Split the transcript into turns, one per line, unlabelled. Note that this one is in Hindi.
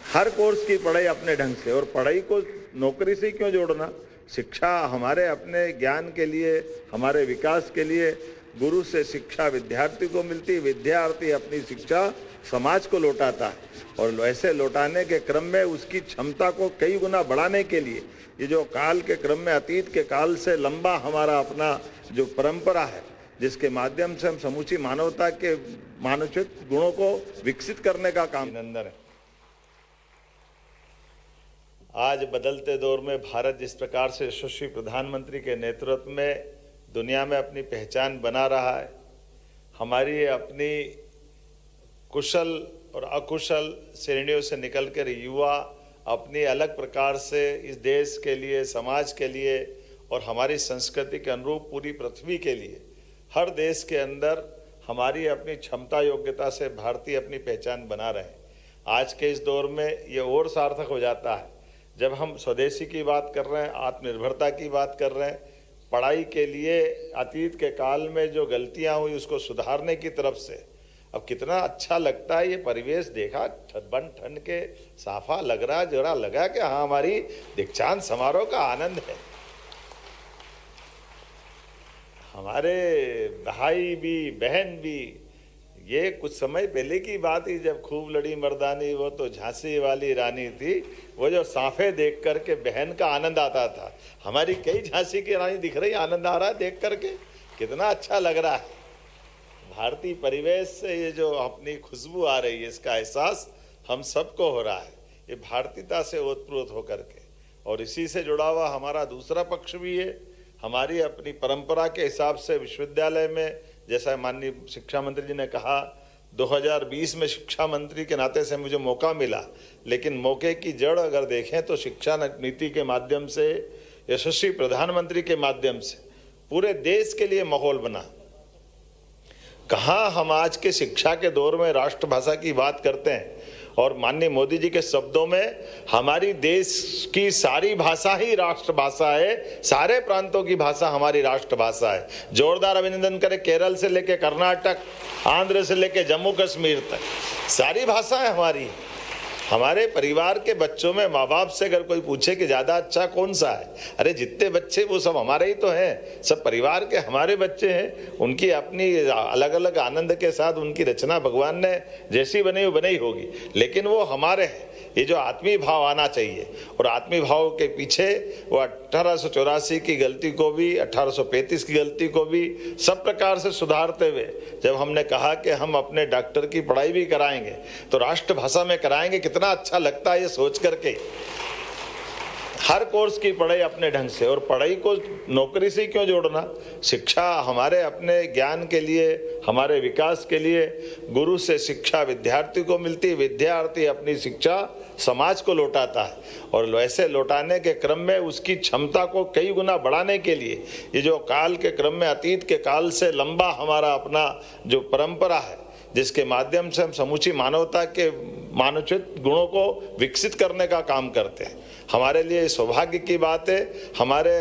हर कोर्स की पढ़ाई अपने ढंग से, और पढ़ाई को नौकरी से क्यों जोड़ना। शिक्षा हमारे अपने ज्ञान के लिए, हमारे विकास के लिए। गुरु से शिक्षा विद्यार्थी को मिलती, विद्यार्थी अपनी शिक्षा समाज को लौटाता है, और ऐसे लौटाने के क्रम में उसकी क्षमता को कई गुना बढ़ाने के लिए ये जो काल के क्रम में, अतीत के काल से लंबा हमारा अपना जो परंपरा है, जिसके माध्यम से हम समूची मानवता के मानवोचित गुणों को विकसित करने का काम अभिनंदन है। आज बदलते दौर में भारत जिस प्रकार से यशस्वी प्रधानमंत्री के नेतृत्व में दुनिया में अपनी पहचान बना रहा है, हमारी अपनी कुशल और अकुशल श्रेणियों से निकलकर युवा अपनी अलग प्रकार से इस देश के लिए, समाज के लिए और हमारी संस्कृति के अनुरूप पूरी पृथ्वी के लिए, हर देश के अंदर हमारी अपनी क्षमता योग्यता से भारतीय अपनी पहचान बना रहे हैं। आज के इस दौर में ये और सार्थक हो जाता है जब हम स्वदेशी की बात कर रहे हैं, आत्मनिर्भरता की बात कर रहे हैं, पढ़ाई के लिए अतीत के काल में जो गलतियां हुई उसको सुधारने की तरफ से। अब कितना अच्छा लगता है ये परिवेश देखा, बन ठंड के साफा लग रहा, जरा लगा कि हाँ हमारी दीक्षांत समारोह का आनंद है। हमारे भाई भी बहन भी, ये कुछ समय पहले की बात ही जब खूब लड़ी मर्दानी वो तो झांसी वाली रानी थी, वो जो साफे देख करके बहन का आनंद आता था। हमारी कई झांसी की रानी दिख रही, आनंद आ रहा है देख करके, कितना अच्छा लग रहा है। भारतीय परिवेश से ये जो अपनी खुशबू आ रही है, इसका एहसास हम सबको हो रहा है, ये भारतीयता से ओतप्रोत होकर के। और इसी से जुड़ा हुआ हमारा दूसरा पक्ष भी है, हमारी अपनी परंपरा के हिसाब से विश्वविद्यालय में, जैसा माननीय शिक्षा मंत्री जी ने कहा, 2020 में शिक्षा मंत्री के नाते से मुझे मौका मिला, लेकिन मौके की जड़ अगर देखें तो शिक्षा नीति के माध्यम से, यशस्वी प्रधानमंत्री के माध्यम से पूरे देश के लिए माहौल बना। कहाँ हम आज के शिक्षा के दौर में राष्ट्रभाषा की बात करते हैं, और माननीय मोदी जी के शब्दों में हमारी देश की सारी भाषा ही राष्ट्रभाषा है, सारे प्रांतों की भाषा हमारी राष्ट्रभाषा है। जोरदार अभिनंदन करें केरल से लेके कर्नाटक, आंध्र से लेके जम्मू कश्मीर तक, सारी भाषा है हमारी। हमारे परिवार के बच्चों में माँ बाप से अगर कोई पूछे कि ज़्यादा अच्छा कौन सा है, अरे जितने बच्चे वो सब हमारे ही तो हैं, सब परिवार के हमारे बच्चे हैं। उनकी अपनी अलग अलग आनंद के साथ उनकी रचना भगवान ने जैसी बनाई होगी, लेकिन वो हमारे हैं। ये जो आत्मीय भाव आना चाहिए, और आत्मीय भाव के पीछे वो 1884 की गलती को भी, 1835 की गलती को भी सब प्रकार से सुधारते हुए, जब हमने कहा कि हम अपने डॉक्टर की पढ़ाई भी कराएंगे तो राष्ट्रभाषा में कराएंगे, कितना अच्छा लगता है ये सोच करके। हर कोर्स की पढ़ाई अपने ढंग से, और पढ़ाई को नौकरी से क्यों जोड़ना। शिक्षा हमारे अपने ज्ञान के लिए, हमारे विकास के लिए। गुरु से शिक्षा विद्यार्थी को मिलती, विद्यार्थी अपनी शिक्षा समाज को लौटाता है, और ऐसे लौटाने के क्रम में उसकी क्षमता को कई गुना बढ़ाने के लिए ये जो काल के क्रम में, अतीत के काल से लंबा हमारा अपना जो परंपरा है, जिसके माध्यम से हम समूची मानवता के मानवोचित गुणों को विकसित करने का काम करते हैं। हमारे लिए सौभाग्य की बात है, हमारे